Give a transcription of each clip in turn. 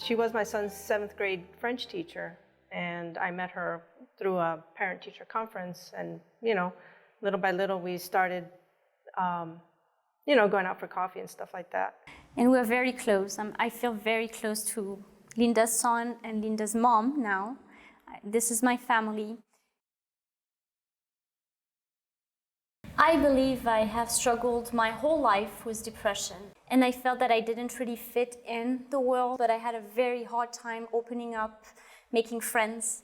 She was my son's 7th grade French teacher, and I met her through a parent-teacher conference, and, little by little we started, going out for coffee and stuff like that. And we're very close. I feel very close to Linda's son and Linda's mom now. This is my family. I believe I have struggled my whole life with depression, and I felt that I didn't really fit in the world, but I had a very hard time opening up, making friends.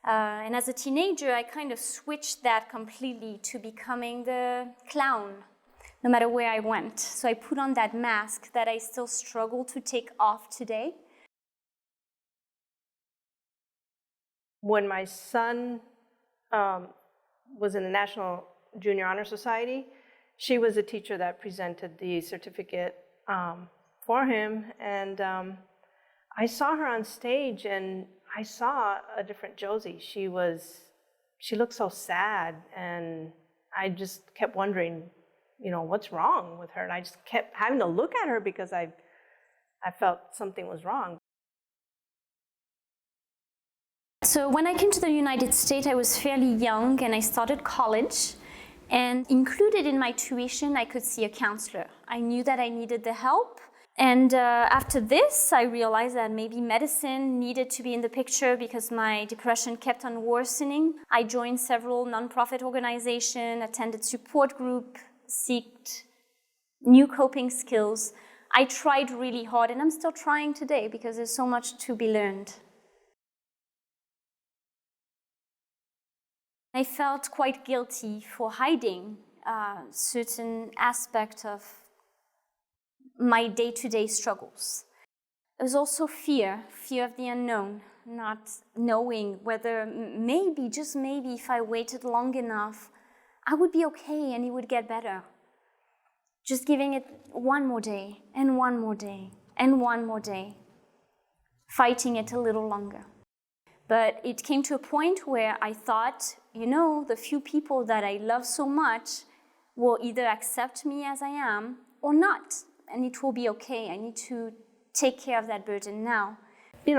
And as a teenager, I kind of switched that completely to becoming the clown, no matter where I went. So I put on that mask that I still struggle to take off today. When my son was in the National Junior Honor Society, she was a teacher that presented the certificate for him, and I saw her on stage, and I saw a different Josie. She looked so sad, and I just kept wondering, what's wrong with her? And I just kept having to look at her because I felt something was wrong. So when I came to the United States, I was fairly young, and I started college. And included in my tuition, I could see a counselor. I knew that I needed the help. And after this, I realized that maybe medicine needed to be in the picture because my depression kept on worsening. I joined several nonprofit organizations, attended support group, sought new coping skills. I tried really hard, and I'm still trying today because there's so much to be learned. I felt quite guilty for hiding certain aspects of my day-to-day struggles. There was also fear of the unknown, not knowing whether maybe, just maybe, if I waited long enough, I would be okay and it would get better. Just giving it one more day, and one more day, and one more day, fighting it a little longer. But it came to a point where I thought, the few people that I love so much will either accept me as I am or not, and it will be okay. I need to take care of that burden now.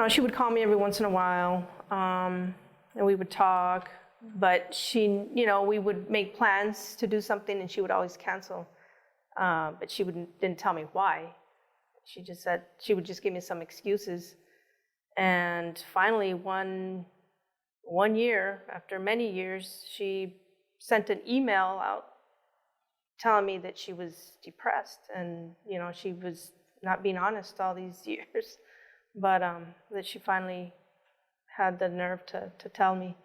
She would call me every once in a while, and we would talk, but we would make plans to do something, and she would always cancel, but she didn't tell me why. She just said, she would just give me some excuses. And finally, one year, after many years, she sent an email out telling me that she was depressed, and she was not being honest all these years, but that she finally had the nerve to tell me.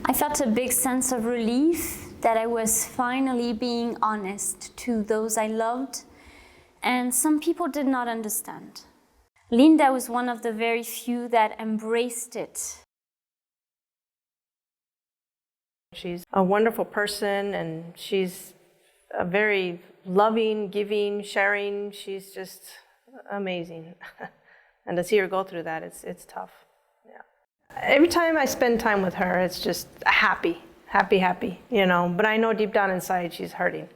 I felt a big sense of relief that I was finally being honest to those I loved, and some people did not understand. Linda was one of the very few that embraced it. She's a wonderful person, and she's a very loving, giving, sharing. She's just amazing. And to see her go through that, it's tough. Yeah. Every time I spend time with her, it's just happy. But I know deep down inside she's hurting.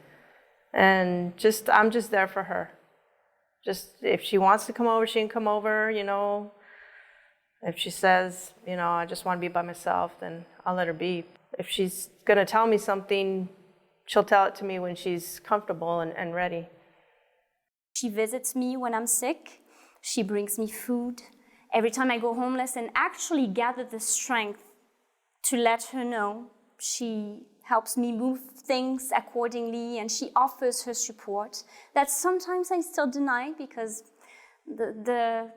And I'm just there for her. Just if she wants to come over, she can come over, If she says, I just want to be by myself, then I'll let her be. If she's going to tell me something, she'll tell it to me when she's comfortable and ready. She visits me when I'm sick. She brings me food. Every time I go homeless, and actually gather the strength to let her know. She helps me move things accordingly, and she offers her support that sometimes I still deny because the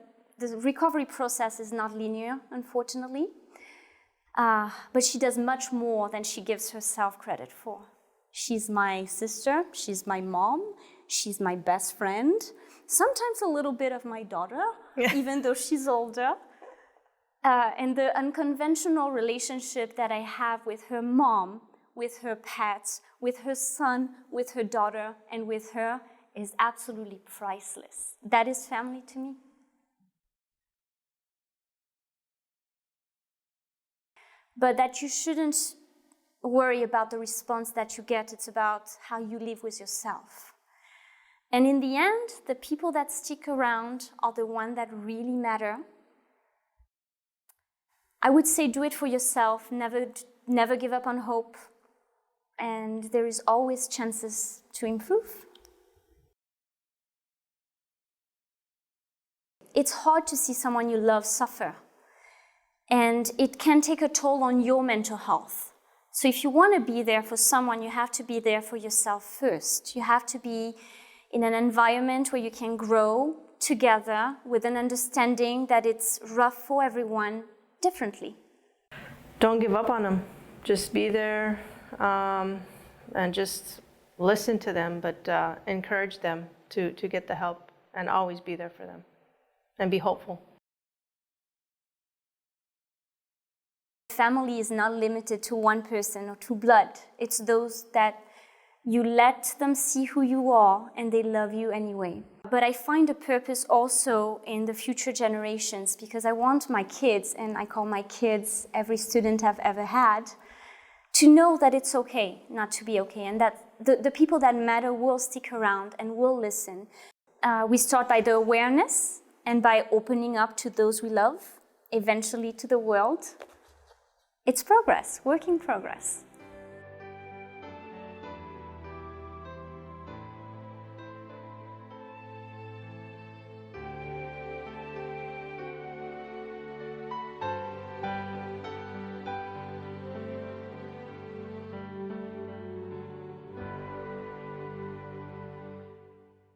recovery process is not linear, unfortunately. But she does much more than she gives herself credit for. She's my sister, she's my mom, she's my best friend, sometimes a little bit of my daughter, even though she's older. And the unconventional relationship that I have with her mom, with her pets, with her son, with her daughter, and with her is absolutely priceless. That is family to me. But that you shouldn't worry about the response that you get. It's about how you live with yourself. And in the end, the people that stick around are the ones that really matter. I would say do it for yourself, never give up on hope, and there is always chances to improve. It's hard to see someone you love suffer, and it can take a toll on your mental health. So if you want to be there for someone, you have to be there for yourself first. You have to be in an environment where you can grow together with an understanding that it's rough for everyone differently. Don't give up on them. Just be there and just listen to them, but encourage them to get the help and always be there for them and be hopeful. Family is not limited to one person or to blood. It's those that you let them see who you are and they love you anyway. But I find a purpose also in the future generations, because I want my kids, and I call my kids every student I've ever had, to know that it's okay not to be okay, and that the people that matter will stick around and will listen. We start by the awareness and by opening up to those we love, eventually to the world. It's progress, work in progress.